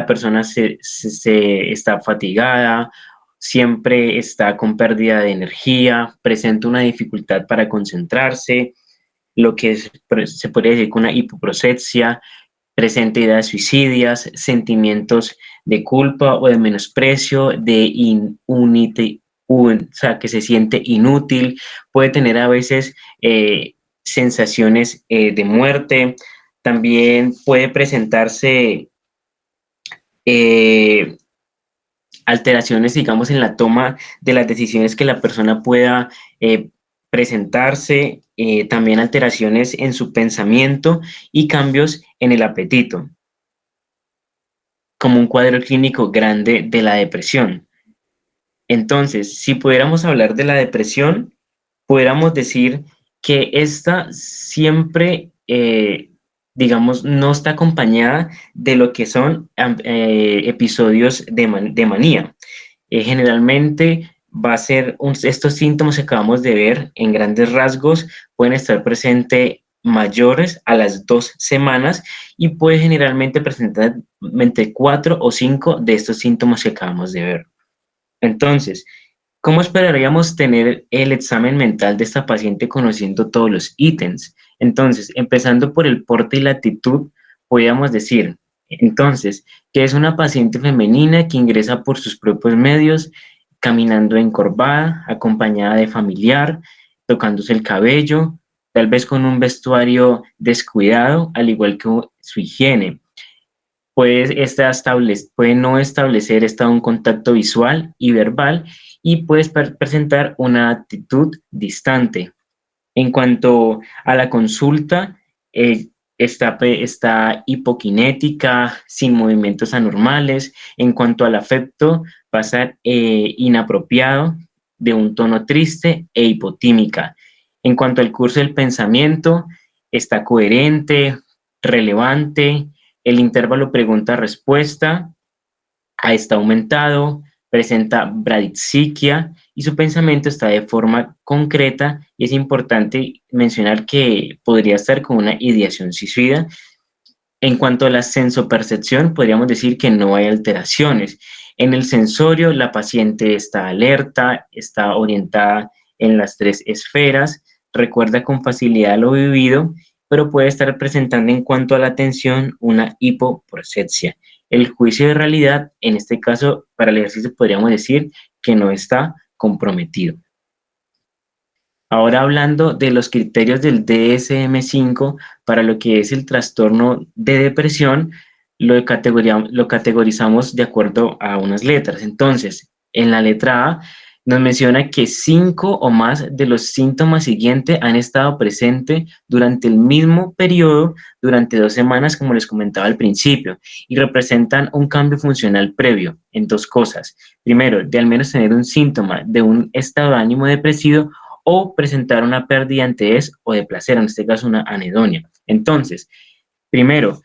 persona se está fatigada, siempre está con pérdida de energía, presenta una dificultad para concentrarse, lo que se podría decir con una hipoprosexia, presenta ideas suicidas, sentimientos de culpa o de menosprecio, o sea, que se siente inútil, puede tener a veces sensaciones de muerte, también puede presentarse eh, alteraciones, digamos, en la toma de las decisiones que la persona pueda presentarse, también alteraciones en su pensamiento y cambios en el apetito, como un cuadro clínico grande de la depresión. Entonces, si pudiéramos hablar de la depresión, pudiéramos decir que esta siempre, digamos, no está acompañada de lo que son episodios de manía. Generalmente va a ser, estos síntomas que acabamos de ver en grandes rasgos pueden estar presentes mayores a las 2 semanas y puede generalmente presentar entre 4 o 5 de estos síntomas que acabamos de ver. Entonces, ¿cómo esperaríamos tener el examen mental de esta paciente conociendo todos los ítems? Entonces, empezando por el porte y la actitud, podríamos decir, entonces, que es una paciente femenina que ingresa por sus propios medios, caminando encorvada, acompañada de familiar, tocándose el cabello, tal vez con un vestuario descuidado, al igual que su higiene. Puede no establecer un contacto visual y verbal y puedes presentar una actitud distante. En cuanto a la consulta, está hipokinética, sin movimientos anormales. En cuanto al afecto, va a ser inapropiado, de un tono triste e hipotímica. En cuanto al curso del pensamiento, está coherente, relevante, el intervalo pregunta-respuesta está aumentado, presenta bradixiquia y su pensamiento está de forma concreta y es importante mencionar que podría estar con una ideación suicida. En cuanto a la sensopercepción, podríamos decir que no hay alteraciones. En el sensorio, la paciente está alerta, está orientada en las 3 esferas, recuerda con facilidad lo vivido, pero puede estar presentando en cuanto a la atención una hipoprosexia. El juicio de realidad, en este caso, para el ejercicio podríamos decir que no está comprometido. Ahora hablando de los criterios del DSM-5 para lo que es el trastorno de depresión, lo categorizamos de acuerdo a unas letras. Entonces, en la letra A nos menciona que 5 o más de los síntomas siguientes han estado presentes durante el mismo periodo, durante 2 semanas, como les comentaba al principio, y representan un cambio funcional previo en 2 cosas. Primero, de al menos tener un síntoma de un estado de ánimo depresivo o presentar una pérdida de interés o de placer, en este caso una anedonia. Entonces, primero,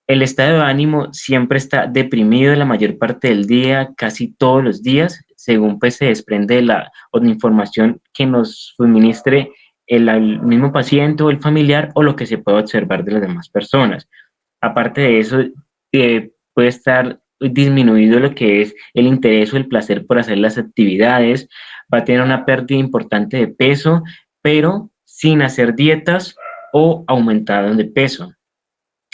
el estado de ánimo siempre está deprimido la mayor parte del día, casi todos los días, según pues se desprende de la información que nos suministre el mismo paciente o el familiar o lo que se puede observar de las demás personas. Aparte de eso, puede estar disminuido lo que es el interés o el placer por hacer las actividades, va a tener una pérdida importante de peso, pero sin hacer dietas o aumentado de peso,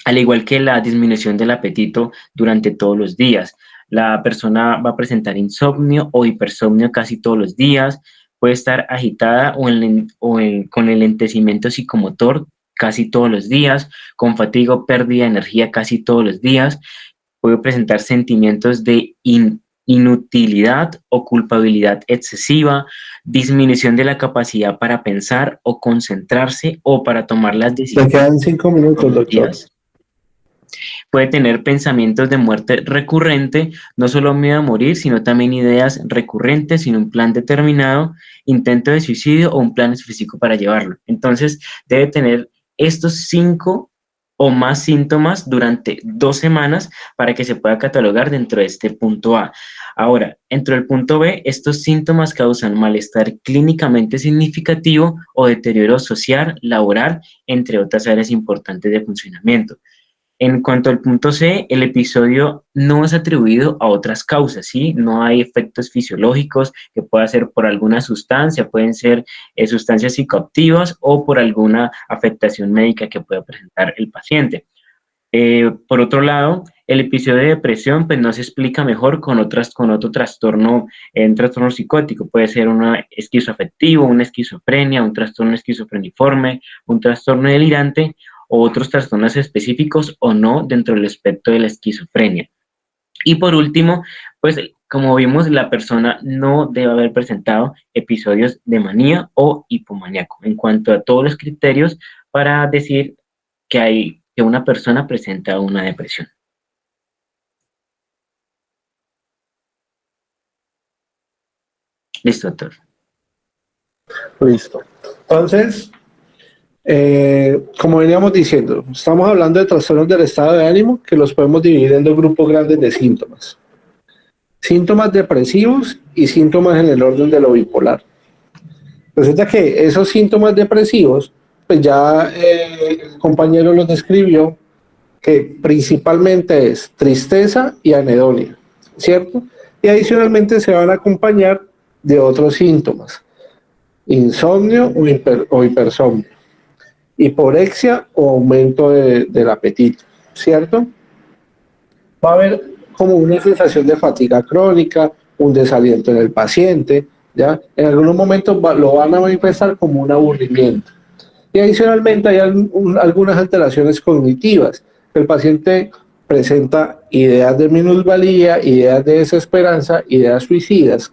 al igual que la disminución del apetito durante todos los días. La persona va a presentar insomnio o hipersomnio casi todos los días, puede estar agitada con el lentecimiento psicomotor casi todos los días, con fatiga o pérdida de energía casi todos los días, puede presentar sentimientos de inutilidad o culpabilidad excesiva, disminución de la capacidad para pensar o concentrarse o para tomar las decisiones. Le quedan 5 minutos, doctor. Puede tener pensamientos de muerte recurrente, no solo miedo a morir, sino también ideas recurrentes, sin un plan determinado, intento de suicidio o un plan específico para llevarlo. Entonces, debe tener estos 5 o más síntomas durante 2 semanas para que se pueda catalogar dentro de este punto A. Ahora, dentro del punto B, estos síntomas causan malestar clínicamente significativo o deterioro social, laboral, entre otras áreas importantes de funcionamiento. En cuanto al punto C, el episodio no es atribuido a otras causas, ¿sí? No hay efectos fisiológicos que pueda ser por alguna sustancia, pueden ser sustancias psicoactivas o por alguna afectación médica que pueda presentar el paciente. Por otro lado, el episodio de depresión pues no se explica mejor con otro trastorno, un trastorno psicótico, puede ser un esquizoafectivo, una esquizofrenia, un trastorno esquizofreniforme, un trastorno delirante o otros trastornos específicos o no dentro del espectro de la esquizofrenia. Y por último, pues como vimos, la persona no debe haber presentado episodios de manía o hipomaníaco en cuanto a todos los criterios para decir que una persona presenta una depresión. Listo, doctor. Listo. Entonces, como veníamos diciendo, estamos hablando de trastornos del estado de ánimo que los podemos dividir en dos grupos grandes de síntomas. Síntomas depresivos y síntomas en el orden de lo bipolar. Resulta que esos síntomas depresivos, pues ya el compañero los describió, que principalmente es tristeza y anedonia, ¿cierto? Y adicionalmente se van a acompañar de otros síntomas, insomnio o hipersomnio, hiporexia o aumento del apetito, ¿cierto? Va a haber como una sensación de fatiga crónica, un desaliento en el paciente, ¿ya? En algunos momentos lo van a manifestar como un aburrimiento. Y adicionalmente hay algunas alteraciones cognitivas. El paciente presenta ideas de minusvalía, ideas de desesperanza, ideas suicidas,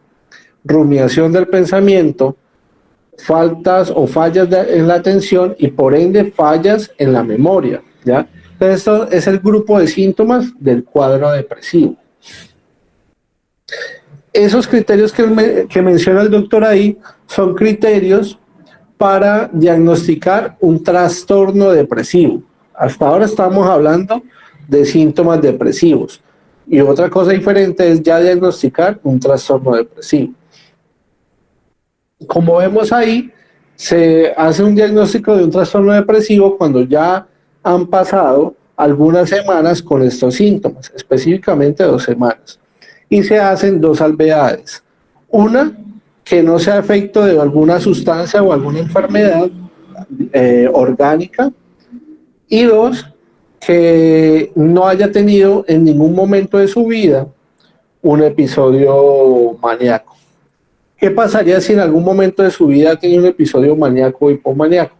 rumiación del pensamiento, faltas o fallas en la atención y por ende fallas en la memoria, ¿ya? Entonces esto es el grupo de síntomas del cuadro depresivo. Esos criterios que menciona el doctor ahí son criterios para diagnosticar un trastorno depresivo. Hasta ahora estamos hablando de síntomas depresivos y otra cosa diferente es ya diagnosticar un trastorno depresivo. Como vemos ahí, se hace un diagnóstico de un trastorno depresivo cuando ya han pasado algunas semanas con estos síntomas, específicamente 2 semanas. Y se hacen 2 salvedades. Una, que no sea efecto de alguna sustancia o alguna enfermedad orgánica. Y 2, que no haya tenido en ningún momento de su vida un episodio maníaco. ¿Qué pasaría si en algún momento de su vida tiene un episodio maníaco o hipomaníaco?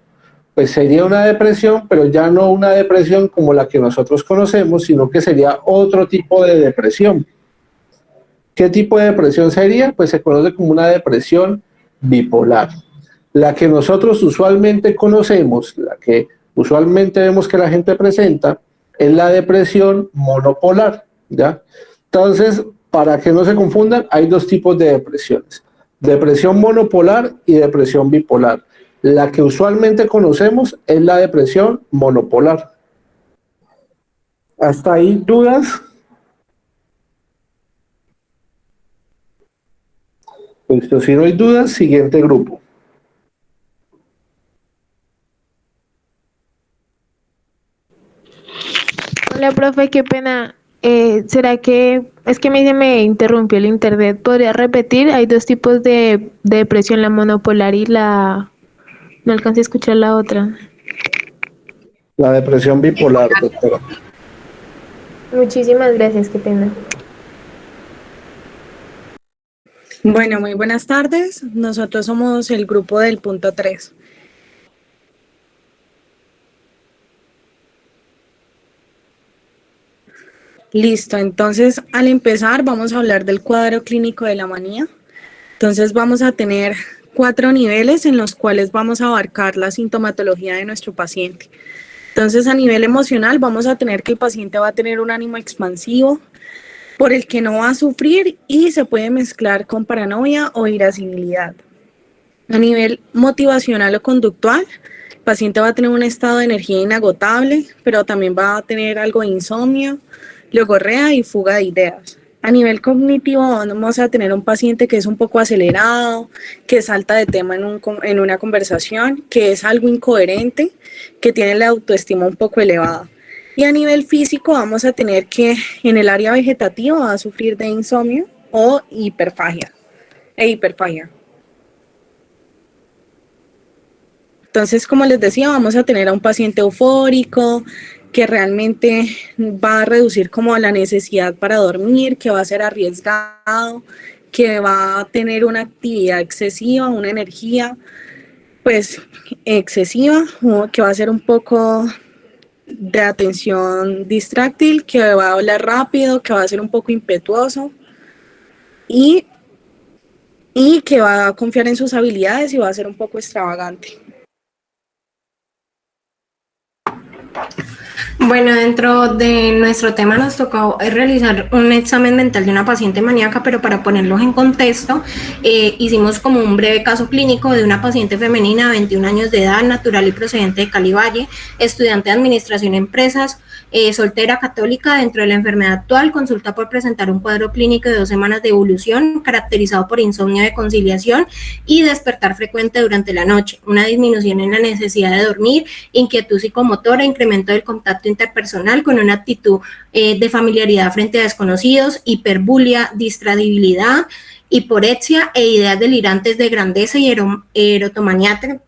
Pues sería una depresión, pero ya no una depresión como la que nosotros conocemos, sino que sería otro tipo de depresión. ¿Qué tipo de depresión sería? Pues se conoce como una depresión bipolar. La que nosotros usualmente conocemos, la que usualmente vemos que la gente presenta, es la depresión monopolar, ¿ya? Entonces, para que no se confundan, hay 2 tipos de depresiones: depresión monopolar y depresión bipolar. La que usualmente conocemos es la depresión monopolar. ¿Hasta ahí dudas? Listo, si no hay dudas, siguiente grupo. Hola, profe, qué pena. ¿Será que es que se me interrumpió el internet? ¿Podría repetir? Hay 2 tipos de depresión, la monopolar y la... No alcancé a escuchar la otra. La depresión bipolar, doctora. Muchísimas gracias, qué pena. Bueno, muy buenas tardes. Nosotros somos el grupo del punto 3. Listo, entonces al empezar vamos a hablar del cuadro clínico de la manía. Entonces vamos a tener 4 niveles en los cuales vamos a abarcar la sintomatología de nuestro paciente. Entonces a nivel emocional vamos a tener que el paciente va a tener un ánimo expansivo por el que no va a sufrir y se puede mezclar con paranoia o irascibilidad. A nivel motivacional o conductual, el paciente va a tener un estado de energía inagotable, pero también va a tener algo de insomnio, logorrea y fuga de ideas. A nivel cognitivo vamos a tener un paciente que es un poco acelerado, que salta de tema en una conversación, que es algo incoherente, que tiene la autoestima un poco elevada. Y a nivel físico vamos a tener que en el área vegetativa va a sufrir de insomnio o hiperfagia. Entonces, como les decía, vamos a tener a un paciente eufórico que realmente va a reducir como la necesidad para dormir, que va a ser arriesgado, que va a tener una actividad excesiva, una energía pues excesiva, o que va a ser un poco de atención distráctil, que va a hablar rápido, que va a ser un poco impetuoso y que va a confiar en sus habilidades y va a ser un poco extravagante. Bueno, dentro de nuestro tema nos tocó realizar un examen mental de una paciente maníaca, pero para ponerlos en contexto, hicimos como un breve caso clínico de una paciente femenina de 21 años de edad, natural y procedente de Cali Valle, estudiante de administración de empresas, soltera, católica. Dentro de la enfermedad actual, consulta por presentar un cuadro clínico de 2 semanas de evolución, caracterizado por insomnio de conciliación y despertar frecuente durante la noche, una disminución en la necesidad de dormir, inquietud psicomotora, incremento del contacto interpersonal con una actitud de familiaridad frente a desconocidos, hiperbulia, distractibilidad, hiporexia e ideas delirantes de grandeza y erotomaníacas,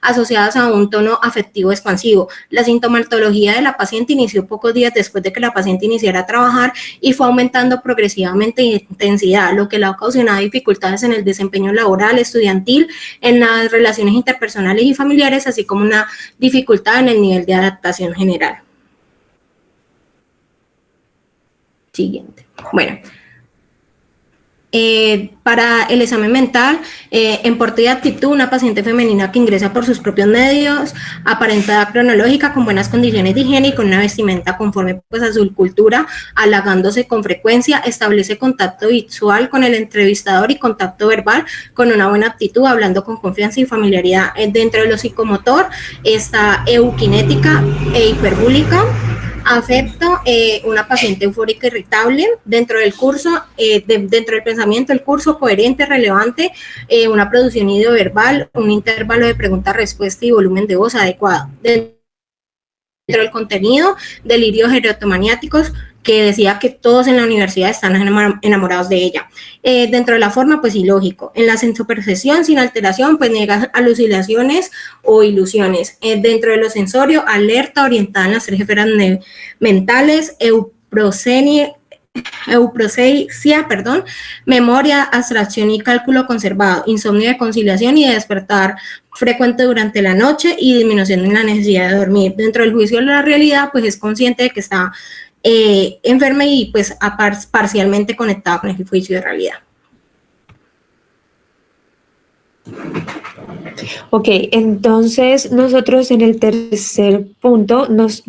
asociadas a un tono afectivo expansivo. La sintomatología de la paciente inició pocos días después de que la paciente iniciara a trabajar y fue aumentando progresivamente en intensidad, lo que le ha ocasionado dificultades en el desempeño laboral, estudiantil, en las relaciones interpersonales y familiares, así como una dificultad en el nivel de adaptación general. Siguiente. Bueno. Para el examen mental, en porte y actitud, una paciente femenina que ingresa por sus propios medios, aparenta edad cronológica, con buenas condiciones de higiene y con una vestimenta conforme pues, a su cultura, halagándose con frecuencia, establece contacto visual con el entrevistador y contacto verbal con una buena actitud, hablando con confianza y familiaridad. Dentro de lo psicomotor está eukinética e hiperbúlica. Afecto, una paciente eufórica irritable. Dentro del curso, dentro del pensamiento, el curso coherente, relevante, una producción ideoverbal, un intervalo de pregunta-respuesta y volumen de voz adecuado. Dentro del contenido, delirios erotomaniáticos, que decía que todos en la universidad están enamorados de ella. Dentro de la forma, pues ilógico. En la sensopercepción, sin alteración, pues niega alucinaciones o ilusiones. Dentro de lo sensorio, alerta, orientada en las 3 esferas mentales, euproseia, memoria, abstracción y cálculo conservado, insomnio de conciliación y de despertar frecuente durante la noche y disminución en la necesidad de dormir. Dentro del juicio de la realidad, pues es consciente de que está enferma y pues parcialmente conectada con el juicio de realidad. Ok, entonces nosotros en el tercer punto nos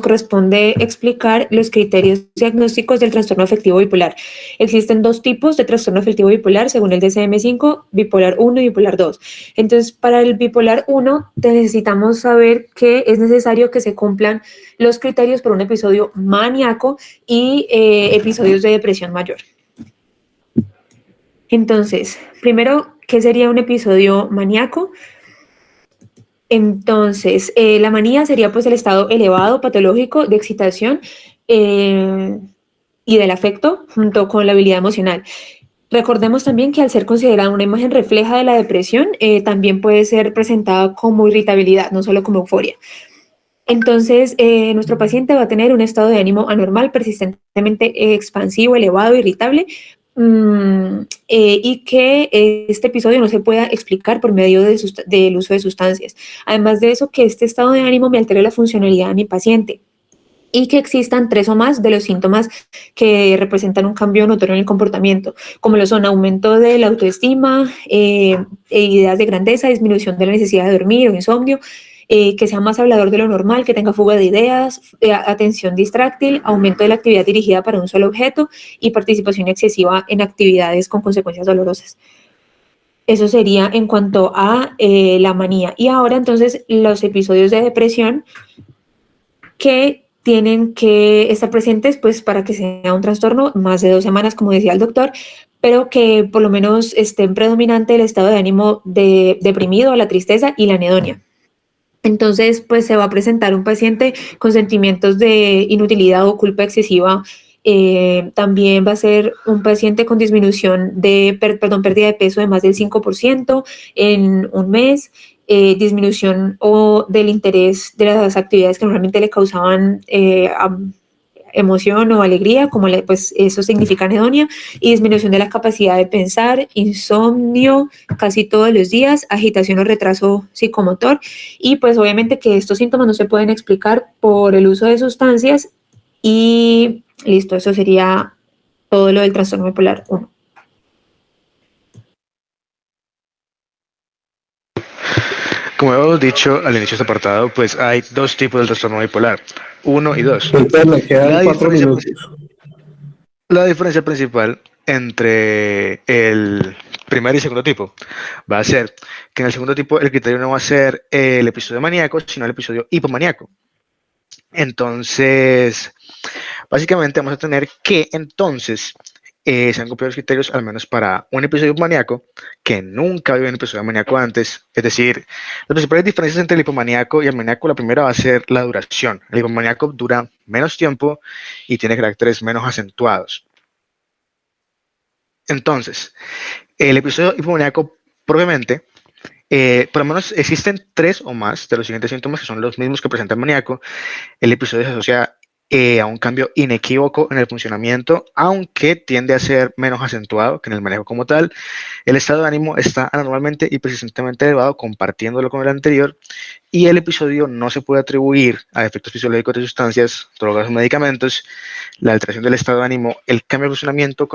corresponde explicar los criterios diagnósticos del trastorno afectivo bipolar. Existen 2 tipos de trastorno afectivo bipolar según el DSM-5, bipolar 1 y bipolar 2. Entonces, para el bipolar 1 necesitamos saber que es necesario que se cumplan los criterios por un episodio maníaco y episodios de depresión mayor. Entonces, primero, ¿qué sería un episodio maníaco? Entonces, la manía sería pues el estado elevado, patológico de excitación y del afecto junto con la habilidad emocional. Recordemos también que al ser considerada una imagen refleja de la depresión, también puede ser presentada como irritabilidad, no solo como euforia. Entonces, nuestro paciente va a tener un estado de ánimo anormal, persistentemente expansivo, elevado, irritable, y que este episodio no se pueda explicar por medio del uso de sustancias. Además de eso, que este estado de ánimo me altere la funcionalidad de mi paciente y que existan 3 o más de los síntomas que representan un cambio notorio en el comportamiento, como lo son aumento de la autoestima, ideas de grandeza, disminución de la necesidad de dormir o insomnio, que sea más hablador de lo normal, que tenga fuga de ideas, atención distráctil, aumento de la actividad dirigida para un solo objeto y participación excesiva en actividades con consecuencias dolorosas. Eso sería en cuanto a la manía. Y ahora entonces los episodios de depresión que tienen que estar presentes pues para que sea un trastorno más de 2 semanas, como decía el doctor, pero que por lo menos estén predominante el estado de ánimo deprimido, la tristeza y la anedonia. Entonces, pues se va a presentar un paciente con sentimientos de inutilidad o culpa excesiva. También va a ser un paciente con disminución de, pérdida de peso de más del 5% en un mes, disminución del interés de las actividades que normalmente le causaban emoción o alegría, como pues eso significa anedonia, y disminución de la capacidad de pensar, insomnio casi todos los días, agitación o retraso psicomotor, y pues obviamente que estos síntomas no se pueden explicar por el uso de sustancias. Y listo, eso sería todo lo del trastorno bipolar 1. Como hemos dicho al inicio de este apartado, pues hay dos tipos de trastorno bipolar, 1 y 2. Entonces me quedan 4 minutos. La diferencia principal entre el primer y segundo tipo va a ser que en el segundo tipo el criterio no va a ser el episodio maníaco, sino el episodio hipomaníaco. Entonces, básicamente vamos a tener que entonces se han cumplido los criterios al menos para un episodio maníaco que nunca vivió un episodio maníaco antes. Es decir, las principales diferencias entre el hipomaníaco y el maníaco, la primera va a ser la duración. El hipomaníaco dura menos tiempo y tiene caracteres menos acentuados. Entonces, el episodio hipomaníaco propiamente, por lo menos existen 3 o más de los siguientes síntomas que son los mismos que presenta el maníaco. El episodio se asocia a un cambio inequívoco en el funcionamiento, aunque tiende a ser menos acentuado que en el maníaco como tal. El estado de ánimo está anormalmente y persistentemente elevado, compartiéndolo con el anterior, y el episodio no se puede atribuir a efectos fisiológicos de sustancias, drogas o medicamentos. La alteración del estado de ánimo, el cambio de funcionamiento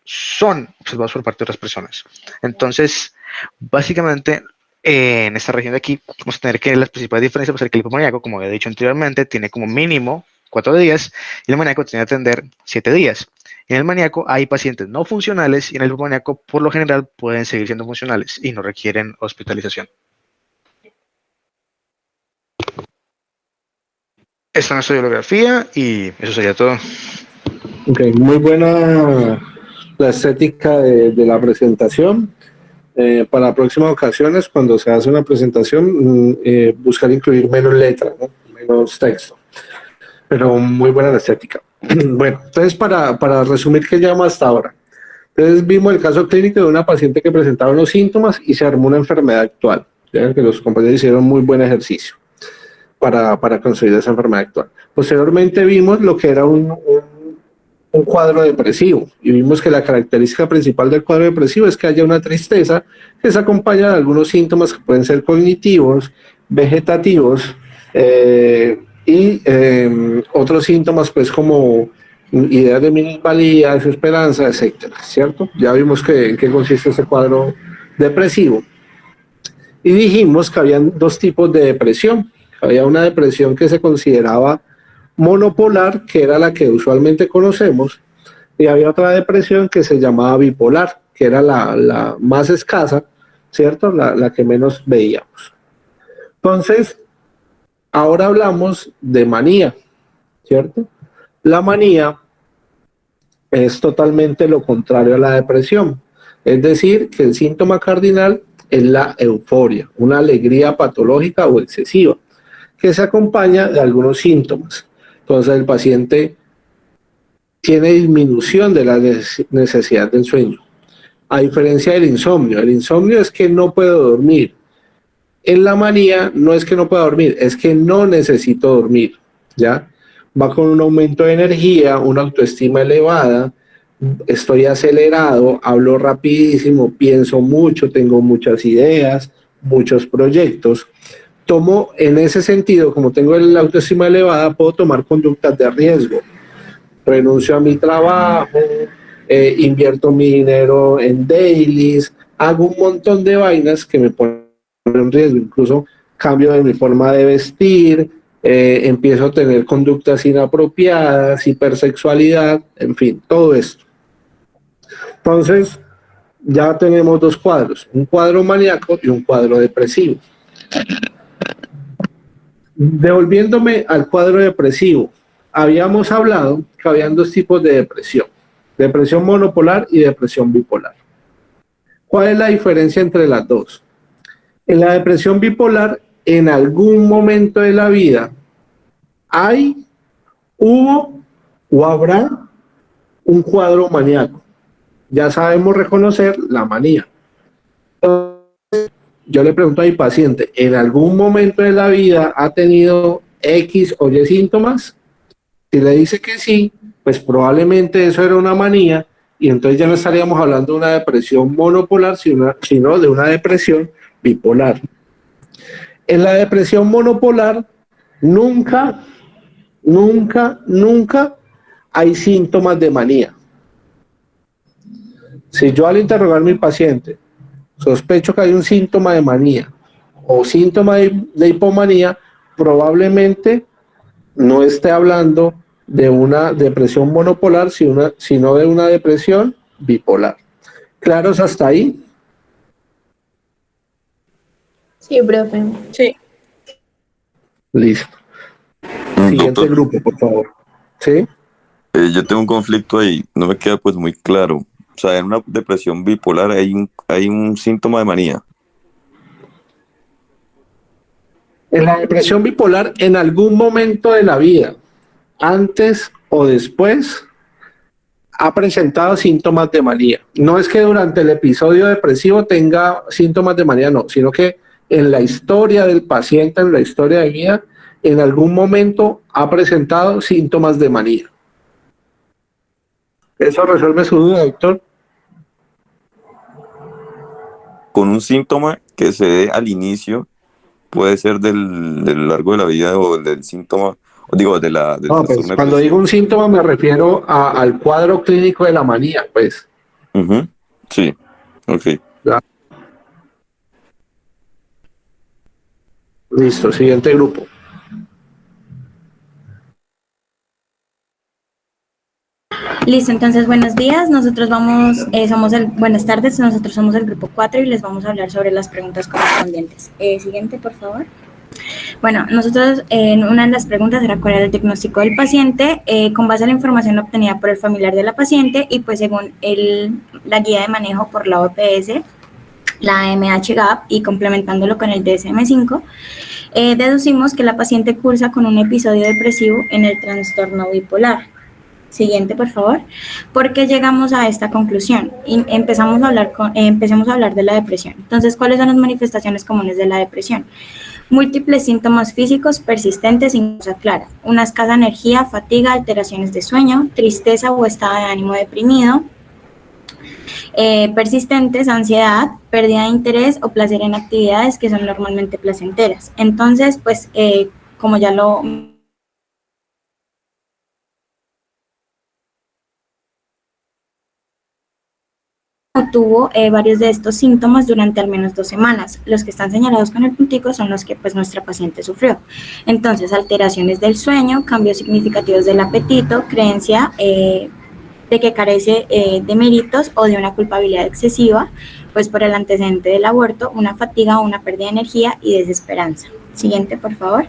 son observados por parte de otras personas. Entonces, básicamente, en esta región de aquí vamos a tener que las principales diferencias va a ser que el hipomaníaco, como había dicho anteriormente, tiene como mínimo 4 días y el maníaco tiene que atender 7 días. En el maníaco hay pacientes no funcionales y en el hipomaníaco por lo general pueden seguir siendo funcionales y no requieren hospitalización. Esta es nuestra bibliografía y eso sería todo. Ok, muy buena la estética de la presentación. Para próximas ocasiones, cuando se hace una presentación, buscar incluir menos letras, ¿no? Menos texto. Pero muy buena la estética. Bueno, entonces para resumir qué llama hasta ahora. Entonces vimos el caso clínico de una paciente que presentaba unos síntomas y se armó una enfermedad actual. Ya que los compañeros hicieron muy buen ejercicio para conseguir esa enfermedad actual. Posteriormente vimos lo que era un cuadro depresivo y vimos que la característica principal del cuadro depresivo es que haya una tristeza que se acompaña de algunos síntomas que pueden ser cognitivos, vegetativos y otros síntomas pues como ideas de minusvalía, desesperanza, etcétera, ¿cierto? Ya vimos en qué consiste ese cuadro depresivo y dijimos que habían 2 tipos de depresión. Había una depresión que se consideraba monopolar, que era la que usualmente conocemos, y había otra depresión que se llamaba bipolar, que era la más escasa, ¿cierto? La que menos veíamos. Entonces, ahora hablamos de manía, ¿cierto? La manía es totalmente lo contrario a la depresión, es decir, que el síntoma cardinal es la euforia, una alegría patológica o excesiva, que se acompaña de algunos síntomas. Entonces el paciente tiene disminución de la necesidad del sueño, a diferencia del insomnio. El insomnio es que no puedo dormir. En la manía no es que no pueda dormir, es que no necesito dormir, ¿ya? Va con un aumento de energía, una autoestima elevada, estoy acelerado, hablo rapidísimo, pienso mucho, tengo muchas ideas, muchos proyectos. Tomo, en ese sentido, como tengo la autoestima elevada, puedo tomar conductas de riesgo. Renuncio a mi trabajo, invierto mi dinero en dailies, hago un montón de vainas que me ponen en riesgo, incluso cambio de mi forma de vestir, empiezo a tener conductas inapropiadas, hipersexualidad, en fin, todo esto. Entonces, ya tenemos 2 cuadros, un cuadro maníaco y un cuadro depresivo. Devolviéndome al cuadro depresivo, habíamos hablado que habían 2 tipos de depresión monopolar y depresión bipolar. ¿Cuál es la diferencia entre las dos? En la depresión bipolar, en algún momento de la vida hay, hubo o habrá un cuadro maníaco. Ya sabemos reconocer la manía. Entonces, yo le pregunto a mi paciente, ¿en algún momento de la vida ha tenido X o Y síntomas? Si le dice que sí, pues probablemente eso era una manía y entonces ya no estaríamos hablando de una depresión monopolar, sino de una depresión bipolar. En la depresión monopolar nunca hay síntomas de manía. Si yo al interrogar a mi paciente sospecho que hay un síntoma de manía o síntoma de hipomanía, probablemente no esté hablando de una depresión monopolar, sino de una depresión bipolar. ¿Claros hasta ahí? Sí, profe. Sí. Listo. Siguiente Doctor, grupo, por favor. ¿Sí? yo tengo un conflicto ahí, no me queda pues muy claro. O sea, en una depresión bipolar hay un síntoma de manía. En la depresión bipolar, en algún momento de la vida, antes o después, ha presentado síntomas de manía. No es que durante el episodio depresivo tenga síntomas de manía, no, sino que en la historia del paciente, en la historia de vida, en algún momento ha presentado síntomas de manía. ¿Eso resuelve su duda, doctor? Con un síntoma que se dé al inicio, puede ser del largo de la vida o del síntoma, digo, del No, pues trastorno cuando depresivo. digo un síntoma me refiero al cuadro clínico de la manía, pues. Ujú, sí, ok. ¿Ya? Listo, siguiente grupo. Listo, entonces buenos días, buenas tardes, nosotros somos el grupo 4 y les vamos a hablar sobre las preguntas correspondientes. Siguiente, por favor. Bueno, nosotros en una de las preguntas era cuál era el diagnóstico del paciente, con base a la información obtenida por el familiar de la paciente y pues según la guía de manejo por la OPS, la MHGAP y complementándolo con el DSM-5, deducimos que la paciente cursa con un episodio depresivo en el trastorno bipolar. Siguiente, por favor. ¿Por qué llegamos a esta conclusión? Y empecemos a hablar de la depresión. Entonces, ¿cuáles son las manifestaciones comunes de la depresión? Múltiples síntomas físicos persistentes sin causa clara, una escasa energía, fatiga, alteraciones de sueño, tristeza o estado de ánimo deprimido, persistentes, ansiedad, pérdida de interés o placer en actividades que son normalmente placenteras. Entonces, pues, como ya lo tuvo varios de estos síntomas durante al menos 2 semanas. Los que están señalados con el puntico son los que pues nuestra paciente sufrió. Entonces, alteraciones del sueño, cambios significativos del apetito, creencia de que carece de méritos o de una culpabilidad excesiva, pues por el antecedente del aborto, una fatiga o una pérdida de energía y desesperanza. Siguiente, por favor.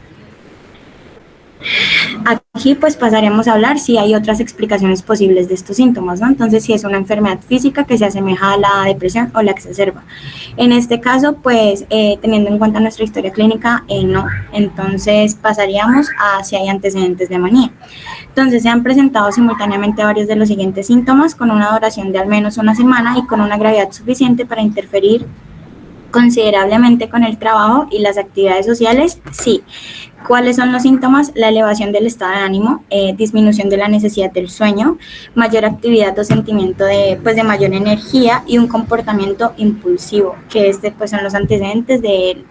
Aquí pues pasaremos a hablar si hay otras explicaciones posibles de estos síntomas, ¿no? Entonces, si es una enfermedad física que se asemeja a la depresión o la exacerba. En este caso, pues, teniendo en cuenta nuestra historia clínica, no. Entonces, pasaríamos a si hay antecedentes de manía. Entonces, se han presentado simultáneamente varios de los siguientes síntomas con una duración de al menos 1 semana y con una gravedad suficiente para interferir considerablemente con el trabajo y las actividades sociales, sí. ¿Cuáles son los síntomas? La elevación del estado de ánimo, disminución de la necesidad del sueño, mayor actividad o sentimiento de mayor energía y un comportamiento impulsivo, que pues son los antecedentes del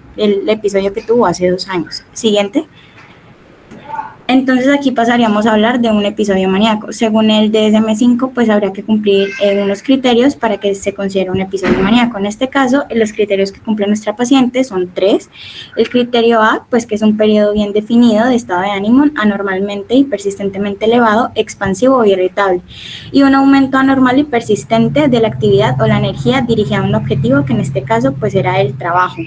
episodio que tuvo hace 2 años. Siguiente. Entonces aquí pasaríamos a hablar de un episodio maníaco. Según el DSM-5, pues habría que cumplir unos criterios para que se considere un episodio maníaco. En este caso, los criterios que cumple nuestra paciente son 3. El criterio A, pues que es un periodo bien definido de estado de ánimo anormalmente y persistentemente elevado, expansivo o irritable. Y un aumento anormal y persistente de la actividad o la energía dirigida a un objetivo que en este caso pues era el trabajo.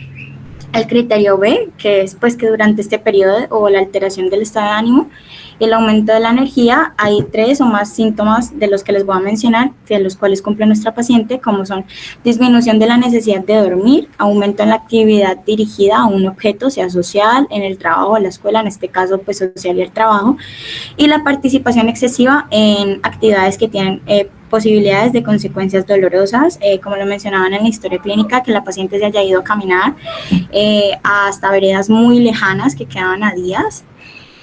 El criterio B, que es pues que durante este periodo o la alteración del estado de ánimo y el aumento de la energía, hay 3 o más síntomas de los que les voy a mencionar, de los cuales cumple nuestra paciente, como son disminución de la necesidad de dormir, aumento en la actividad dirigida a un objeto, sea social, en el trabajo o la escuela, en este caso pues social y el trabajo, y la participación excesiva en actividades que tienen posibilidades de consecuencias dolorosas, como lo mencionaban en la historia clínica, que la paciente se haya ido a caminar hasta veredas muy lejanas que quedaban a días.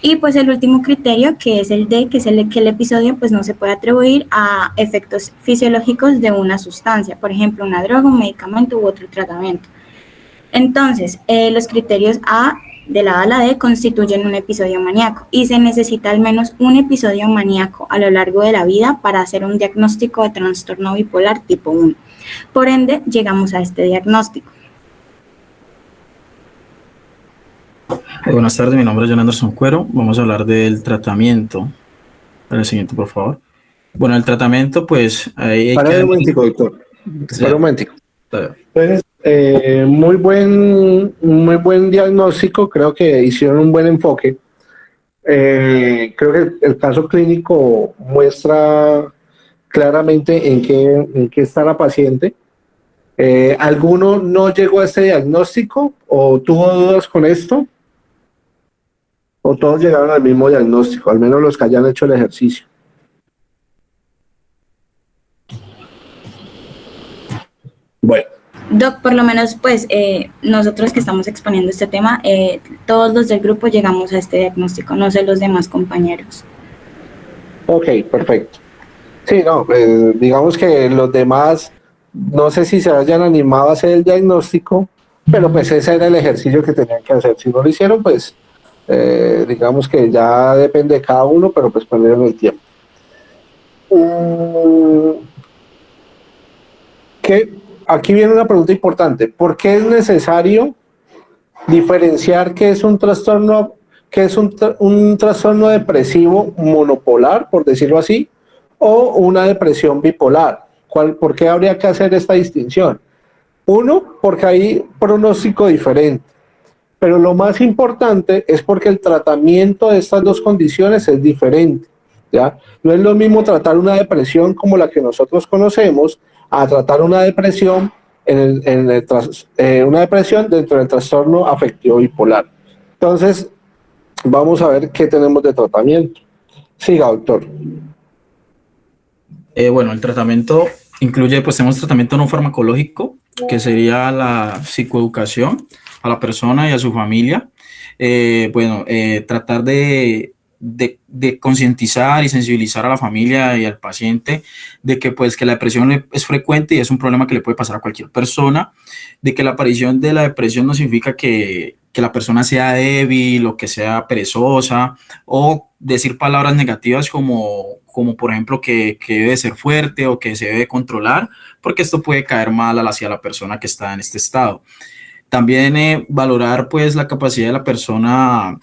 Y pues el último criterio, que es el D, que es que el episodio pues no se puede atribuir a efectos fisiológicos de una sustancia, por ejemplo, una droga, un medicamento u otro tratamiento. Entonces, los criterios A, de la A a la D, constituyen un episodio maníaco y se necesita al menos un episodio maníaco a lo largo de la vida para hacer un diagnóstico de trastorno bipolar tipo 1. Por ende, llegamos a este diagnóstico. Buenas tardes, mi nombre es John Anderson Cuero. Vamos a hablar del tratamiento. El siguiente, por favor. Bueno, el tratamiento, pues... Para un momentico, doctor. Para un momentico. Entonces, muy buen diagnóstico, creo que hicieron un buen enfoque. Creo que el caso clínico muestra claramente en qué está la paciente. ¿Alguno no llegó a este diagnóstico o tuvo dudas con esto? ¿O todos llegaron al mismo diagnóstico, al menos los que hayan hecho el ejercicio? Bueno. Doc, por lo menos, pues, nosotros que estamos exponiendo este tema, todos los del grupo llegamos a este diagnóstico, no sé los demás compañeros. Ok, perfecto. Sí, no, digamos que los demás, no sé si se hayan animado a hacer el diagnóstico, pero pues ese era el ejercicio que tenían que hacer. Si no lo hicieron, pues, digamos que ya depende de cada uno, pero pues perdieron el tiempo. Aquí viene una pregunta importante. ¿Por qué es necesario diferenciar qué es un trastorno, un trastorno depresivo monopolar, por decirlo así, o una depresión bipolar? ¿Por qué habría que hacer esta distinción? Uno, porque hay pronóstico diferente. Pero lo más importante es porque el tratamiento de estas dos condiciones es diferente, ¿ya? No es lo mismo tratar una depresión como la que nosotros conocemos a tratar una depresión una depresión dentro del trastorno afectivo bipolar. Entonces, vamos a ver qué tenemos de tratamiento. Siga, doctor. Bueno, el tratamiento incluye, pues tenemos tratamiento no farmacológico, que sería la psicoeducación a la persona y a su familia. Tratar de concientizar y sensibilizar a la familia y al paciente de que pues que la depresión es frecuente y es un problema que le puede pasar a cualquier persona, de que la aparición de la depresión no significa que la persona sea débil o que sea perezosa, o decir palabras negativas como por ejemplo que debe ser fuerte o que se debe controlar, porque esto puede caer mal hacia la persona que está en este estado. También valorar pues la capacidad de la persona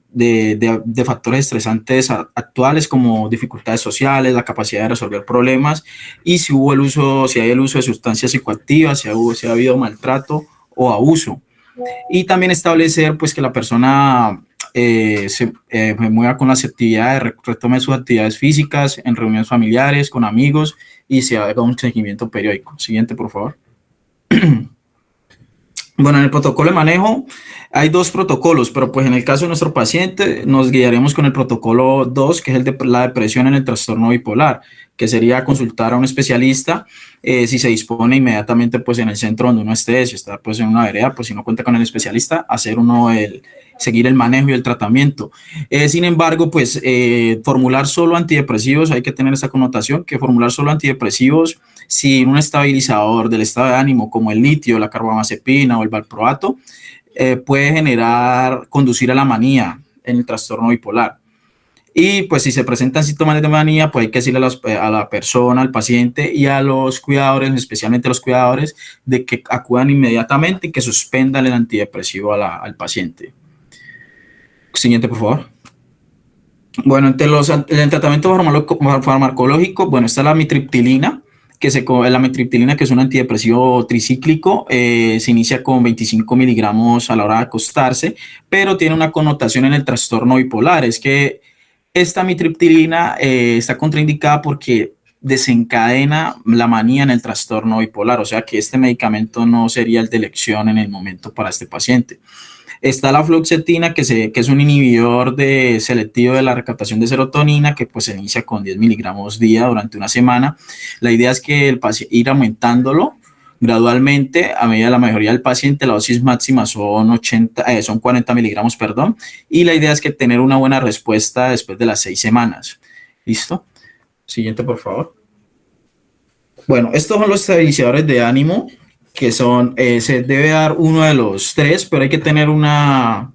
de factores estresantes actuales como dificultades sociales, la capacidad de resolver problemas, y si hay el uso de sustancias psicoactivas, si ha habido maltrato o abuso. Y también establecer pues que la persona se mueva con las actividades, retome sus actividades físicas en reuniones familiares, con amigos, y se haga un seguimiento periódico. Siguiente, por favor. Bueno, en el protocolo de manejo hay 2 protocolos, pero pues en el caso de nuestro paciente nos guiaremos con el protocolo 2, que es el de la depresión en el trastorno bipolar, que sería consultar a un especialista si se dispone inmediatamente pues en el centro donde uno esté, si está pues en una vereda, pues si no cuenta con el especialista, seguir el manejo y el tratamiento. Sin embargo, pues formular solo antidepresivos, hay que tener esa connotación, que formular solo antidepresivos sin un estabilizador del estado de ánimo como el litio, la carbamazepina o el valproato, puede conducir a la manía en el trastorno bipolar. Y pues si se presentan síntomas de manía, pues hay que decirle a la persona, al paciente y a los cuidadores, especialmente a los cuidadores, de que acudan inmediatamente y que suspendan el antidepresivo al paciente. Siguiente, por favor. Bueno, el tratamiento farmacológico, bueno, está la amitriptilina, la amitriptilina, que es un antidepresivo tricíclico, se inicia con 25 miligramos a la hora de acostarse, pero tiene una connotación en el trastorno bipolar. Es que esta amitriptilina está contraindicada porque desencadena la manía en el trastorno bipolar, o sea que este medicamento no sería el de elección en el momento para este paciente. Está la fluoxetina, que es un inhibidor selectivo de la recaptación de serotonina, que pues se inicia con 10 miligramos día durante una semana. La idea es que ir aumentándolo gradualmente a medida de la mejoría del paciente. La dosis máxima son 40 miligramos, perdón, y la idea es que tener una buena respuesta después de las 6 semanas. ¿Listo? Siguiente, por favor. Bueno, estos son los estabilizadores de ánimo, que son, se debe dar uno de los 3, pero hay que tener hay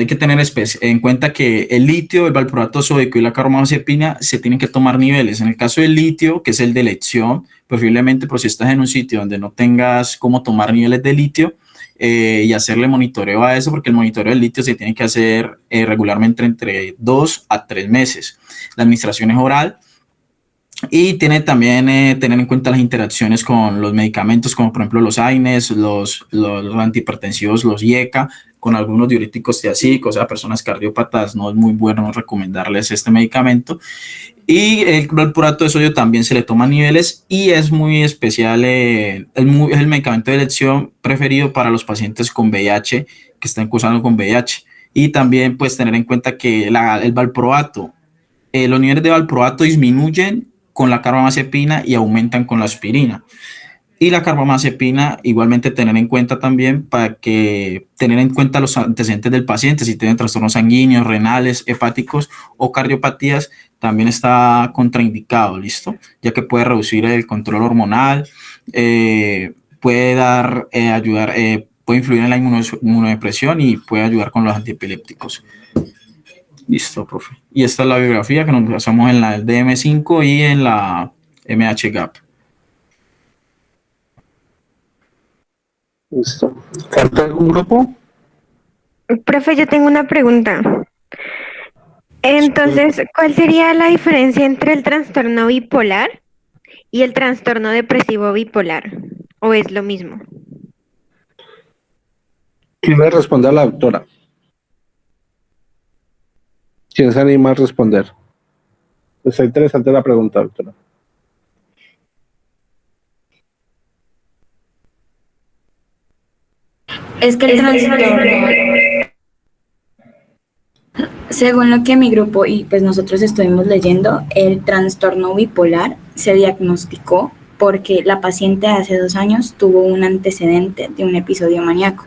que tener en cuenta que el litio, el valproato sódico y la carbamazepina se tienen que tomar niveles. En el caso del litio, que es el de elección, preferiblemente, pero si estás en un sitio donde no tengas cómo tomar niveles de litio, y hacerle monitoreo a eso, porque el monitoreo del litio se tiene que hacer regularmente entre 2 a 3 meses. La administración es oral. Y tiene también tener en cuenta las interacciones con los medicamentos, como por ejemplo los AINES, los antihipertensivos, los IECA, con algunos diuréticos tiacídicos. A personas cardiópatas no es muy bueno recomendarles este medicamento. Y el valproato de sodio también se le toma a niveles, y es muy especial, es el medicamento de elección preferido para los pacientes con VIH, que están cursando con VIH. Y también pues tener en cuenta que el valproato, los niveles de valproato disminuyen con la carbamazepina y aumentan con la aspirina. Y la carbamazepina igualmente tener en cuenta también tener en cuenta los antecedentes del paciente, si tiene trastornos sanguíneos, renales, hepáticos o cardiopatías, también está contraindicado, ¿listo? Ya que puede reducir el control hormonal, puede influir en la inmunodepresión y puede ayudar con los antiepilépticos. Listo, profe. Y esta es la bibliografía que nos basamos en la DSM-5 y en la MHGAP. Listo. ¿Falta algún grupo? Profe, yo tengo una pregunta. Entonces, ¿cuál sería la diferencia entre el trastorno bipolar y el trastorno depresivo bipolar? ¿O es lo mismo? ¿Quién le responde a la doctora? ¿Quién se anima a responder? Está interesante la pregunta, doctora. Es que el trastorno, según lo que mi grupo y pues nosotros estuvimos leyendo, el trastorno bipolar se diagnosticó porque la paciente hace 2 años tuvo un antecedente de un episodio maníaco.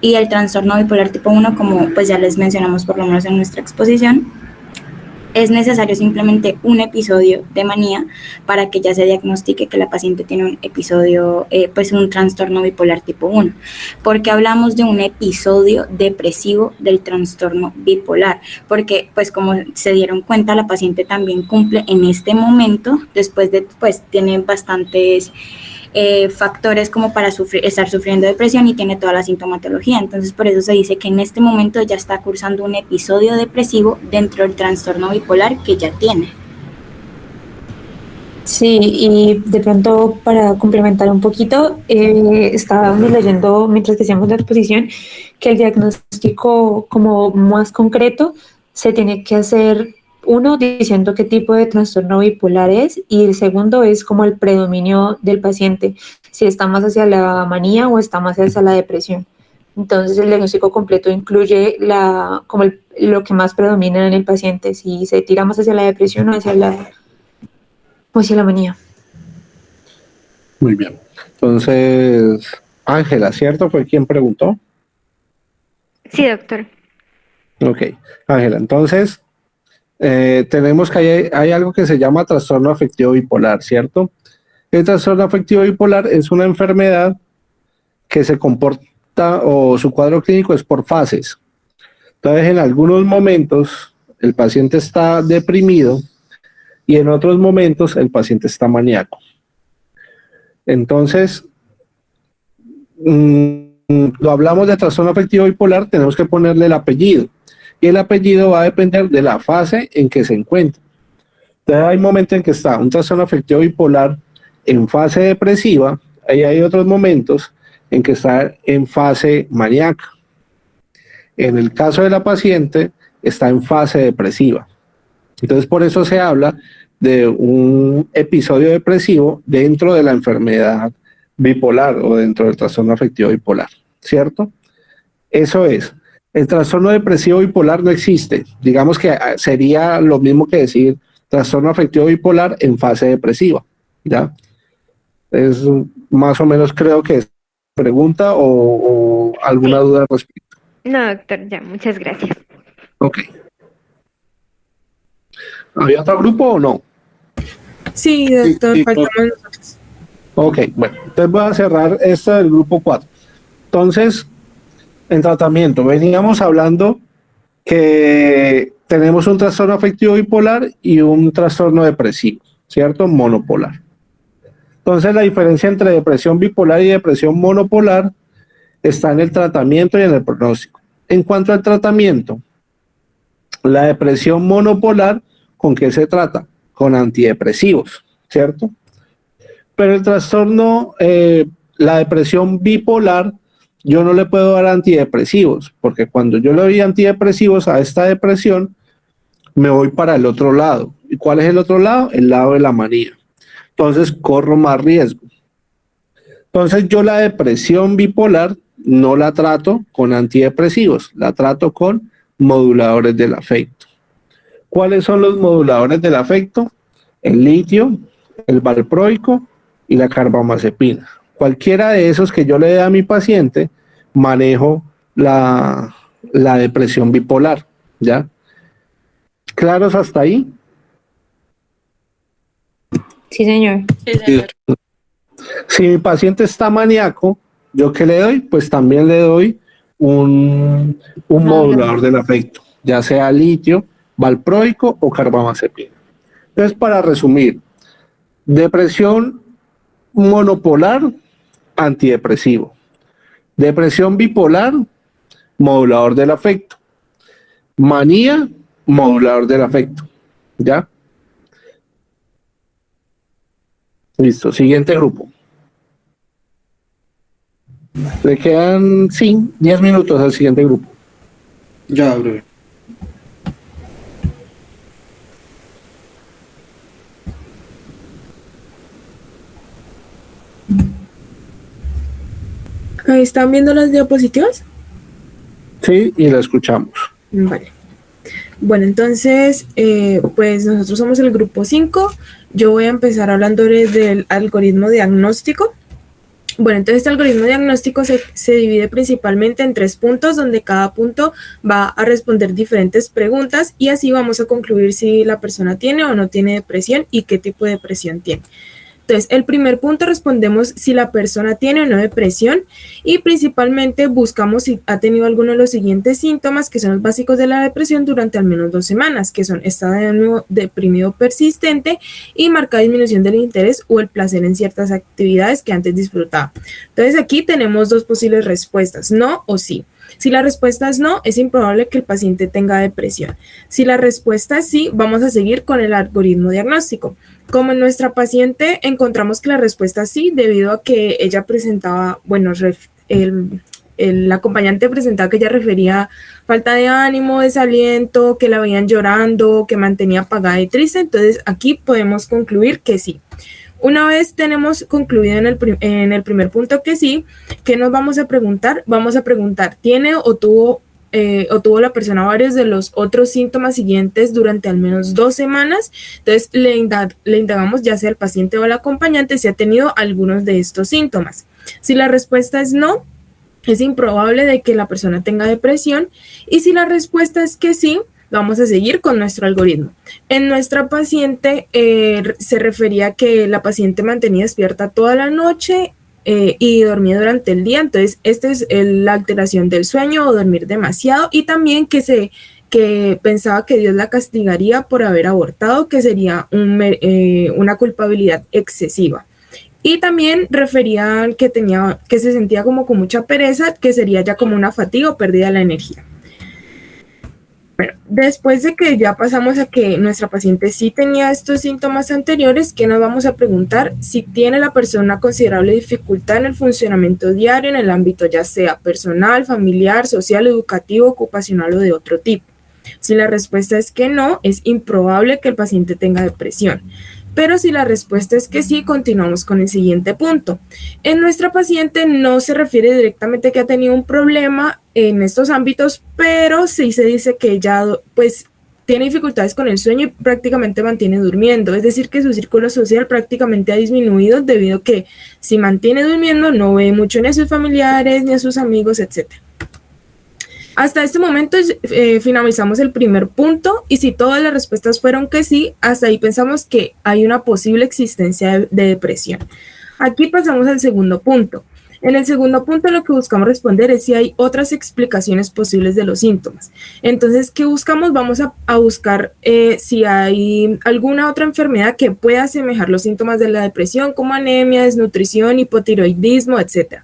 Y el trastorno bipolar tipo 1, como pues ya les mencionamos por lo menos en nuestra exposición, es necesario simplemente un episodio de manía para que ya se diagnostique que la paciente tiene un episodio, pues un trastorno bipolar tipo 1. Porque hablamos de un episodio depresivo del trastorno bipolar, porque pues como se dieron cuenta, la paciente también cumple en este momento, después de, pues tiene bastantes factores como para estar sufriendo depresión y tiene toda la sintomatología. Entonces por eso se dice que en este momento ya está cursando un episodio depresivo dentro del trastorno bipolar que ya tiene. Sí, y de pronto para complementar un poquito, estábamos leyendo mientras que hacíamos la exposición que el diagnóstico como más concreto se tiene que hacer, uno, diciendo qué tipo de trastorno bipolar es, y el segundo es como el predominio del paciente, si está más hacia la manía o está más hacia la depresión. Entonces el diagnóstico completo incluye lo que más predomina en el paciente, si se tira más hacia la depresión o hacia la manía. Muy bien. Entonces, Ángela, ¿cierto? ¿Fue quien preguntó? Sí, doctor. Ok, Ángela, entonces tenemos que hay algo que se llama trastorno afectivo bipolar, ¿cierto? El trastorno afectivo bipolar es una enfermedad que se comporta, o su cuadro clínico es por fases. Entonces, en algunos momentos el paciente está deprimido y en otros momentos el paciente está maníaco. Entonces, lo hablamos de trastorno afectivo bipolar, tenemos que ponerle el apellido. Y el apellido va a depender de la fase en que se encuentra. Entonces hay momentos en que está un trastorno afectivo bipolar en fase depresiva, y hay otros momentos en que está en fase maníaca. En el caso de la paciente, está en fase depresiva. Entonces, por eso se habla de un episodio depresivo dentro de la enfermedad bipolar o dentro del trastorno afectivo bipolar, ¿cierto? Eso es. El trastorno depresivo bipolar no existe. Digamos que sería lo mismo que decir trastorno afectivo bipolar en fase depresiva, ¿ya? Es más o menos, creo que es pregunta o alguna duda al respecto. No, doctor, ya, muchas gracias. Ok. ¿Había otro grupo o no? Sí, doctor, faltamos nosotros. Ok, bueno, entonces voy a cerrar esta del grupo 4. Entonces, en tratamiento, veníamos hablando que tenemos un trastorno afectivo bipolar y un trastorno depresivo, ¿cierto? Monopolar. Entonces, la diferencia entre depresión bipolar y depresión monopolar está en el tratamiento y en el pronóstico. En cuanto al tratamiento, la depresión monopolar, ¿con qué se trata? Con antidepresivos, ¿cierto? Pero el trastorno, la depresión bipolar, yo no le puedo dar antidepresivos, porque cuando yo le doy antidepresivos a esta depresión, me voy para el otro lado. ¿Y cuál es el otro lado? El lado de la manía. Entonces, corro más riesgo. Entonces, yo la depresión bipolar no la trato con antidepresivos, la trato con moduladores del afecto. ¿Cuáles son los moduladores del afecto? El litio, el valproico y la carbamazepina. Cualquiera de esos que yo le dé a mi paciente, manejo la depresión bipolar, ¿ya? ¿Claros hasta ahí? Sí, señor. Sí, señor. Si mi paciente está maníaco, ¿yo qué le doy? Pues también le doy un modulador del afecto, ya sea litio, valproico o carbamazepina. Entonces, para resumir, depresión monopolar, antidepresivo. Depresión bipolar, modulador del afecto. Manía, modulador del afecto. ¿Ya? Listo, siguiente grupo. Le quedan 10 minutos al siguiente grupo. Ya, breve. Ahí ¿están viendo las diapositivas? Sí, y la escuchamos. Vale. Bueno, entonces, pues nosotros somos el grupo 5. Yo voy a empezar hablando del algoritmo diagnóstico. Bueno, entonces este algoritmo diagnóstico se divide principalmente en 3 puntos, donde cada punto va a responder diferentes preguntas y así vamos a concluir si la persona tiene o no tiene depresión y qué tipo de depresión tiene. Entonces, el primer punto respondemos si la persona tiene o no depresión y principalmente buscamos si ha tenido alguno de los siguientes síntomas que son los básicos de la depresión durante al menos 2 semanas, que son estado de ánimo deprimido persistente y marcada disminución del interés o el placer en ciertas actividades que antes disfrutaba. Entonces, aquí tenemos 2 posibles respuestas, no o sí. Si la respuesta es no, es improbable que el paciente tenga depresión. Si la respuesta es sí, vamos a seguir con el algoritmo diagnóstico. Como en nuestra paciente encontramos que la respuesta es sí, debido a que ella presentaba, bueno, el acompañante presentaba que ella refería falta de ánimo, desaliento, que la veían llorando, que mantenía apagada y triste, entonces aquí podemos concluir que sí. Una vez tenemos concluido en el primer punto que sí, ¿qué nos vamos a preguntar? Vamos a preguntar, ¿tiene o tuvo la persona varios de los otros síntomas siguientes durante al menos 2 semanas? Entonces le indagamos ya sea el paciente o el acompañante si ha tenido algunos de estos síntomas. Si la respuesta es no, es improbable de que la persona tenga depresión, y si la respuesta es que sí, vamos a seguir con nuestro algoritmo. En nuestra paciente se refería que la paciente mantenía despierta toda la noche y dormía durante el día, entonces esta es la alteración del sueño o dormir demasiado, y también que pensaba que Dios la castigaría por haber abortado, que sería una culpabilidad excesiva. Y también refería que se sentía como con mucha pereza, que sería ya como una fatiga o pérdida de la energía. Bueno, después de que ya pasamos a que nuestra paciente sí tenía estos síntomas anteriores, ¿qué nos vamos a preguntar? Si tiene la persona una considerable dificultad en el funcionamiento diario en el ámbito ya sea personal, familiar, social, educativo, ocupacional o de otro tipo. Si la respuesta es que no, es improbable que el paciente tenga depresión. Pero si la respuesta es que sí, continuamos con el siguiente punto. En nuestra paciente no se refiere directamente a que ha tenido un problema en estos ámbitos, pero sí se dice que ella pues tiene dificultades con el sueño y prácticamente mantiene durmiendo. Es decir, que su círculo social prácticamente ha disminuido debido a que si mantiene durmiendo no ve mucho ni a sus familiares, ni a sus amigos, etc. Hasta este momento finalizamos el primer punto y si todas las respuestas fueron que sí, hasta ahí pensamos que hay una posible existencia de depresión. Aquí pasamos al segundo punto. En el segundo punto lo que buscamos responder es si hay otras explicaciones posibles de los síntomas. Entonces, ¿qué buscamos? Vamos a buscar si hay alguna otra enfermedad que pueda asemejar los síntomas de la depresión, como anemia, desnutrición, hipotiroidismo, etc.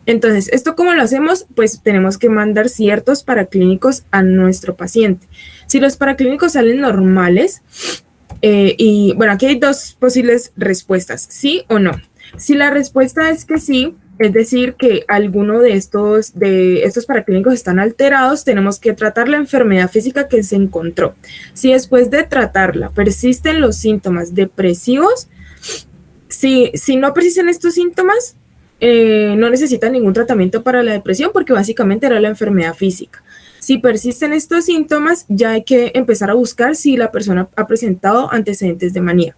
Entonces, ¿esto cómo lo hacemos? Pues tenemos que mandar ciertos paraclínicos a nuestro paciente. Si los paraclínicos salen normales, y bueno, aquí hay dos posibles respuestas, sí o no. Si la respuesta es que sí, es decir, que alguno de estos paraclínicos están alterados, tenemos que tratar la enfermedad física que se encontró. Si después de tratarla persisten los síntomas depresivos, si no persisten estos síntomas, no necesita ningún tratamiento para la depresión porque básicamente era la enfermedad física. Si persisten estos síntomas, ya hay que empezar a buscar si la persona ha presentado antecedentes de manía.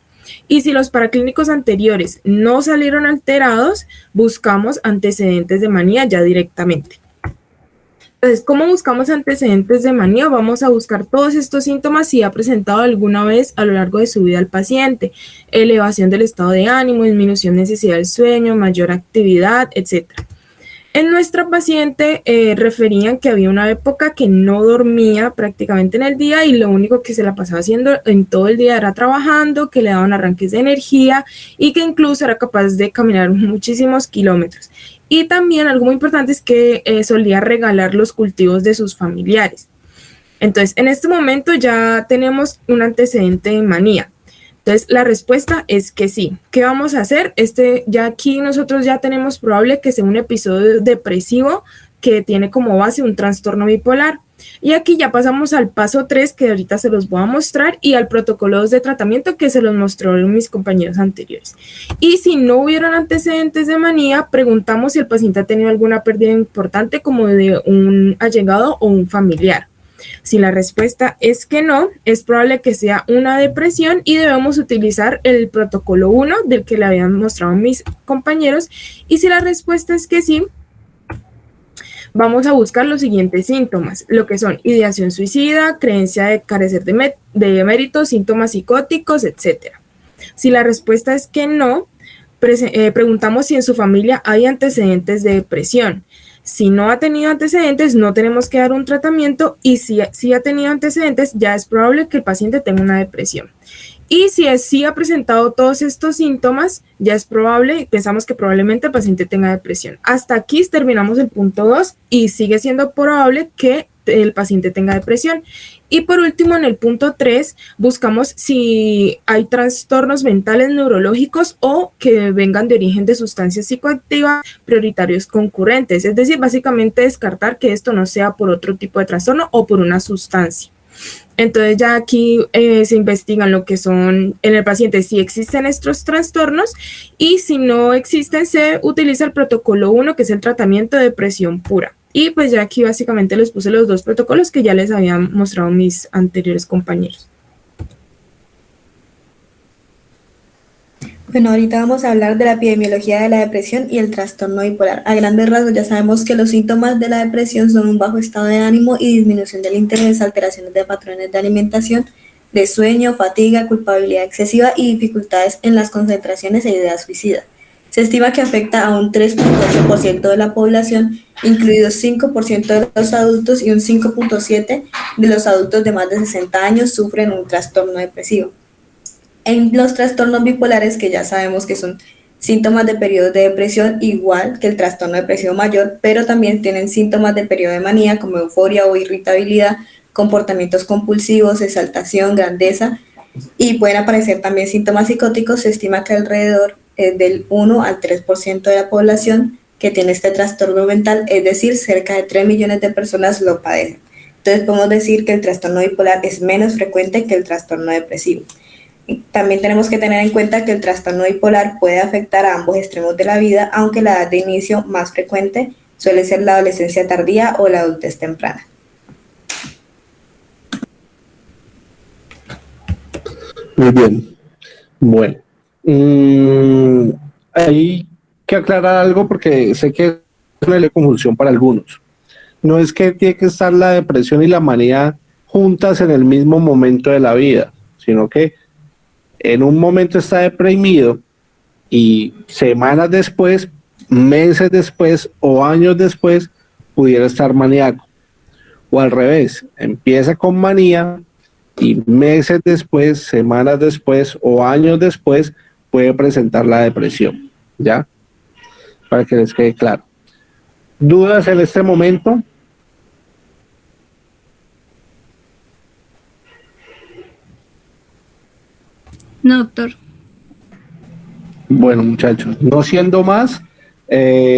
Y si los paraclínicos anteriores no salieron alterados, buscamos antecedentes de manía ya directamente. Entonces, ¿cómo buscamos antecedentes de manía? Vamos a buscar todos estos síntomas si ha presentado alguna vez a lo largo de su vida el paciente. Elevación del estado de ánimo, disminución de necesidad del sueño, mayor actividad, etc. En nuestra paciente referían que había una época que no dormía prácticamente en el día y lo único que se la pasaba haciendo en todo el día era trabajando, que le daban arranques de energía y que incluso era capaz de caminar muchísimos kilómetros. Y también algo muy importante es que solía regalar los cultivos de sus familiares. Entonces, en este momento ya tenemos un antecedente de manía. Entonces, la respuesta es que sí. ¿Qué vamos a hacer? Ya aquí nosotros ya tenemos probable que sea un episodio depresivo que tiene como base un trastorno bipolar. Y aquí ya pasamos al paso 3, que ahorita se los voy a mostrar, y al protocolo de tratamiento que se los mostró mis compañeros anteriores. Y si no hubieron antecedentes de manía, preguntamos si el paciente ha tenido alguna pérdida importante como de un allegado o un familiar. Si la respuesta es que no, es probable que sea una depresión y debemos utilizar el protocolo 1 del que le habían mostrado mis compañeros. Y si la respuesta es que sí, vamos a buscar los siguientes síntomas, lo que son ideación suicida, creencia de carecer de méritos, síntomas psicóticos, etc. Si la respuesta es que no, preguntamos si en su familia hay antecedentes de depresión. Si no ha tenido antecedentes, no tenemos que dar un tratamiento y si ha tenido antecedentes, ya es probable que el paciente tenga una depresión. Y si sí ha presentado todos estos síntomas, ya es probable, pensamos que probablemente el paciente tenga depresión. Hasta aquí terminamos el punto 2 y sigue siendo probable que el paciente tenga depresión. Y por último, en el punto 3, buscamos si hay trastornos mentales neurológicos o que vengan de origen de sustancias psicoactivas prioritarios concurrentes. Es decir, básicamente descartar que esto no sea por otro tipo de trastorno o por una sustancia. Entonces ya aquí se investigan lo que son en el paciente si existen estos trastornos y si no existen se utiliza el protocolo 1 que es el tratamiento de depresión pura. Y pues ya aquí básicamente les puse los dos protocolos que ya les habían mostrado mis anteriores compañeros. Bueno, ahorita vamos a hablar de la epidemiología de la depresión y el trastorno bipolar. A grandes rasgos ya sabemos que los síntomas de la depresión son un bajo estado de ánimo y disminución del interés, alteraciones de patrones de alimentación, de sueño, fatiga, culpabilidad excesiva y dificultades en las concentraciones e ideas suicidas. Se estima que afecta a un 3.8% de la población, incluidos 5% de los adultos y un 5.7% de los adultos de más de 60 años sufren un trastorno depresivo. En los trastornos bipolares, que ya sabemos que son síntomas de periodos de depresión igual que el trastorno depresivo mayor, pero también tienen síntomas de periodo de manía como euforia o irritabilidad, comportamientos compulsivos, exaltación, grandeza, y pueden aparecer también síntomas psicóticos. Se estima que alrededor del 1 al 3% de la población que tiene este trastorno mental, es decir, cerca de 3 millones de personas lo padecen. Entonces podemos decir que el trastorno bipolar es menos frecuente que el trastorno depresivo. También tenemos que tener en cuenta que el trastorno bipolar puede afectar a ambos extremos de la vida, aunque la edad de inicio más frecuente suele ser la adolescencia tardía o la adultez temprana. Muy bien. Bueno, hay que aclarar algo porque sé que es una confusión para algunos. No es que tiene que estar la depresión y la manía juntas en el mismo momento de la vida, sino que en un momento está deprimido y semanas después, meses después o años después pudiera estar maníaco. O al revés, empieza con manía y meses después, semanas después o años después puede presentar la depresión, ¿ya? Para que les quede claro. ¿Dudas en este momento? No, doctor. Bueno, muchachos, no siendo más,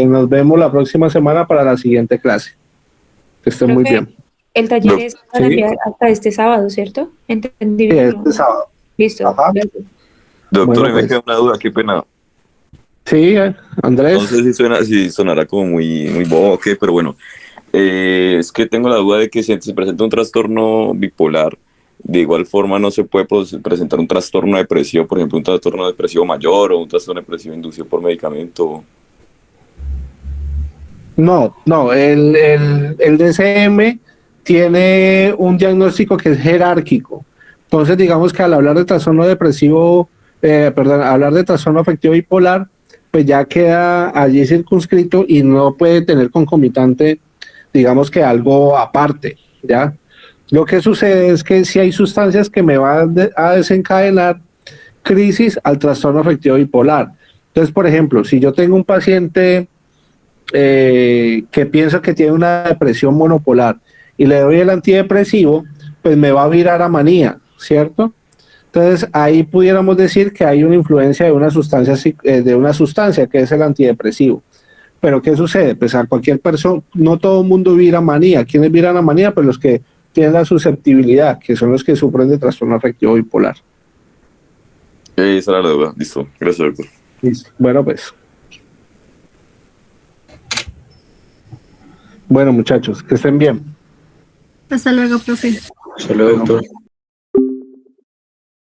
nos vemos la próxima semana para la siguiente clase. Que estén muy bien. El taller es para Sí. enviar hasta este sábado, ¿cierto? Entendí. Sí, este sábado. Listo. Ajá. Doctor, Bueno, me pues. queda una duda, qué pena. Sí, Andrés. No sé si sonará como muy bobo o qué, pero bueno. Es que tengo la duda de que si se presenta un trastorno bipolar, de igual forma no se puede presentar un trastorno depresivo, por ejemplo, un trastorno depresivo mayor o un trastorno depresivo inducido por medicamento. No, el DSM tiene un diagnóstico que es jerárquico. Entonces, digamos que al hablar de trastorno depresivo, hablar de trastorno afectivo bipolar, pues ya queda allí circunscrito y no puede tener concomitante, digamos que algo aparte, ¿ya? Lo que sucede es que si hay sustancias que me van a desencadenar crisis al trastorno afectivo bipolar. Entonces, por ejemplo, si yo tengo un paciente que pienso que tiene una depresión monopolar y le doy el antidepresivo, pues me va a virar a manía, ¿cierto? Entonces ahí pudiéramos decir que hay una influencia de una sustancia que es el antidepresivo. Pero ¿qué sucede? Pues a cualquier persona, no todo el mundo vira a manía. ¿Quiénes viran a manía? Pues los que tienen la susceptibilidad, que son los que sufren de trastorno afectivo bipolar. Esa era la duda. Listo. Gracias, doctor. Listo. Bueno, pues. Bueno, muchachos, que estén bien. Hasta luego, profe. Solo, doctor.